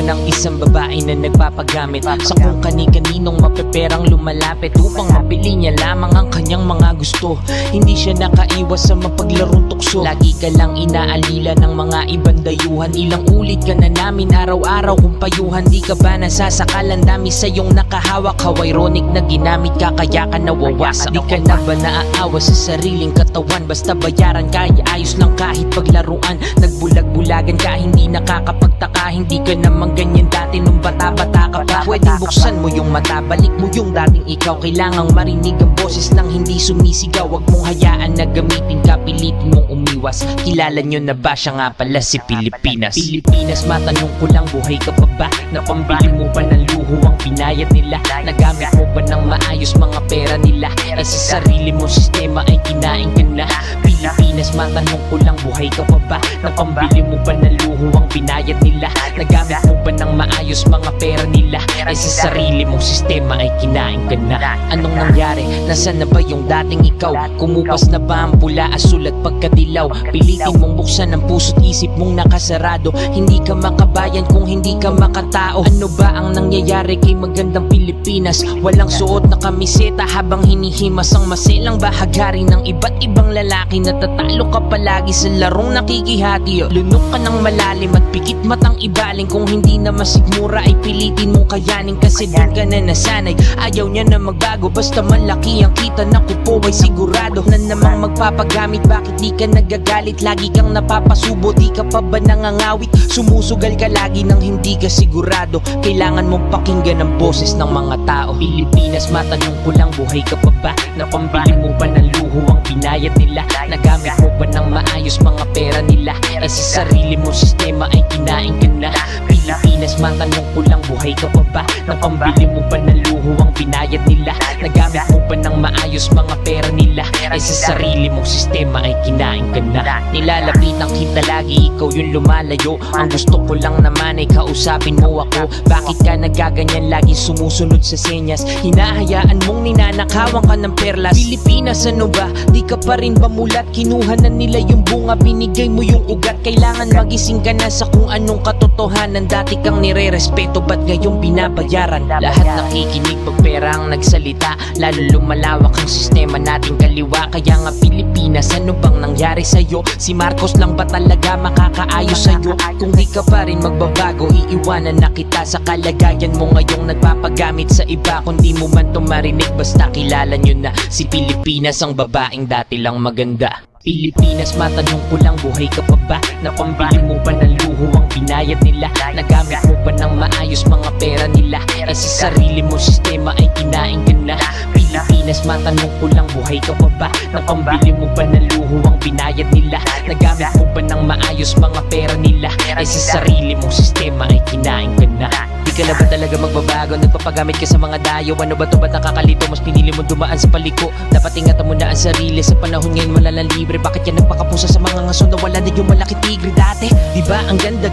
ng isang babae na nagpapagamit sa kung kani-kaninong mapeperang lumalapit upang mapili niya lamang ang kanyang mga gusto. Hindi siya nakaiwas sa mapaglarong tukso. Lagi ka lang inaalila ng mga ibang dayuhan. Ilang ulit ka na namin araw-araw kung payuhan. Di ka ba nasasakalan, dami sa iyong nakahawak. How ironic na ginamit ka kaya ka nawawasak. Di ka na ba naaawa sa sariling katawan? Basta bayaran ka, ayos lang kahit paglaruan. Nagbulag-bulagan ka, hindi nakakapagtaka. Hindi ka naman ganyan dati nung bata-bata ka pa. Pwedeng buksan mo yung mata, balik mo yung dating ikaw. Kailangang marinig ang boses nang hindi sumisigaw. Huwag mong hayaan na gamitin ka, pilitin mong umiwas. Kilala nyo na ba siya nga pala si Pilipinas? Pilipinas, matanong ko lang, buhay ka pa ba? Napambili mo ba ng luho ang pinayat nila? Nagamit mo ba ng maayos mga pera nila? Eh sa sarili mo sistema ay kinain ka na. Pilipinas, matanong ko lang, buhay ka pa ba? Napambili mo ba ng luho ang pinayat nila? Nagamit mo ba ng maayos mga pera nila? Eh sa sarili mong sistema ay kinain ka na. Anong nangyari? Nasaan na ba yung dating ikaw? Kumupas na ba ang pula, asul at pagkadilaw? Pilitin mong buksan ang puso't isip mong nakasarado. Hindi ka makabayan kung hindi ka makatao. Ano ba ang nangyayari kay magandang Pilipinas? Walang suot na kamiseta habang hinihimas ang maselang bahagari ng iba't ibang lalaki. Natatalo ka palagi sa larong nakikihati. Lunok ka ng malalim at pikit matang ibaling. Kung hindi na masigmura ay pilitin mong kayanin, kasi dun ka na nasanay. Ayaw niya na magbago basta malaki ang kita. Naku po ay sigurado na namang magpapagamit. Bakit di ka nagagalit? Lagi kang napapasubo, di ka pa ba nangangawit? Sumusugal ka lagi nang hindi ka sigurado. Kailangan mong pakinggan ang boses ng mga tao. Pilipinas, matanong ko lang, buhay ka pa ba? Napambili mo ba ng luho ang pinayat nila? Nagamit mo ba ng maayos mga pera nila? Eh sa sarili mo sistema ay kinain ka na. Pilipinas, matanong ko lang, buhay ka pa ba? Napambili mo ba ng luho ang pinayat nila? Nagamit mo ba ng maayos mga pera nila? Eh sa sarili mong sistema ay kinain ka na. Nilalapitan kita lagi, ikaw yung lumalayo. Ang gusto ko lang naman ay kausapin mo ako. Bakit ka nagaganyan, lagi sumusunod sa senyas? Hinahayaan mong ninanakawan ka ng perlas. Pilipinas, ano ba? Di ka pa rin ba mulat? Kinuha na nila yung bunga, binigay mo yung ugat. Kailangan magising ka na sa kung anong katotohanan. Dati kang nire-respeto, ba't ngayong binabayaran? Lahat nakikinig pag pera ang nagsalita. Lalo lumalawak ang sistema nating kaliwa. Kaya nga Pilipinas, ano bang nangyari sa'yo? Si Marcos lang ba talaga makakaayos sa'yo? Kung di ka pa rin magbabago, iiwanan na kita sa kalagayan mo ngayong nagpapagamit sa iba. Kung di mo man to marinig, basta kilala nyo na si Pilipinas, ang babaeng dati lang maganda. Pilipinas, matanong ko lang, buhay ka pa ba? Napambili mo ba ng luho ang pinayat nila? Nagamit mo ba ng maayos mga pera nila? Eh sa sarili mo sistema ay kinain ka na. Pilipinas, matanong ko lang, buhay ka pa ba? Napambili mo ba ng luho ang pinayat nila? Nagamit mo ba ng maayos mga pera nila? Eh sa sarili mong sistema ay kinain ka na. Di ka na ba talaga magbabago? Nagpapagamit ka sa mga dayo. Ano ba to, ba't nakakalito? Mas pinili mo dumaan sa paliko. Dapat ingatan mo na ang sarili. Sa panahon ngayon malalang libre. Bakit yan nagpakapusa sa mga ngaso na wala na yung malaki tigre dati? Diba ang ganda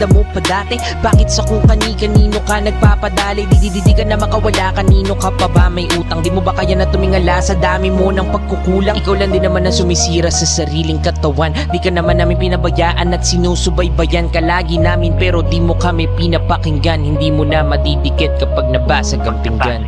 mo pa dati? Bakit sa kung kani-kanino ka nagpapadali? Di ka na makawala, kanino ka pa ba may utang? Di mo ba kaya na tumingala sa dami mo ng pagkukulang? Ikaw lang din naman ang sumisira sa sariling katawan. Di ka naman namin pinabayaan at sinusubaybayan ka lagi namin, pero di mo kami pinapakinggan. Hindi mo na madidikit kapag nabasag ang pinggan.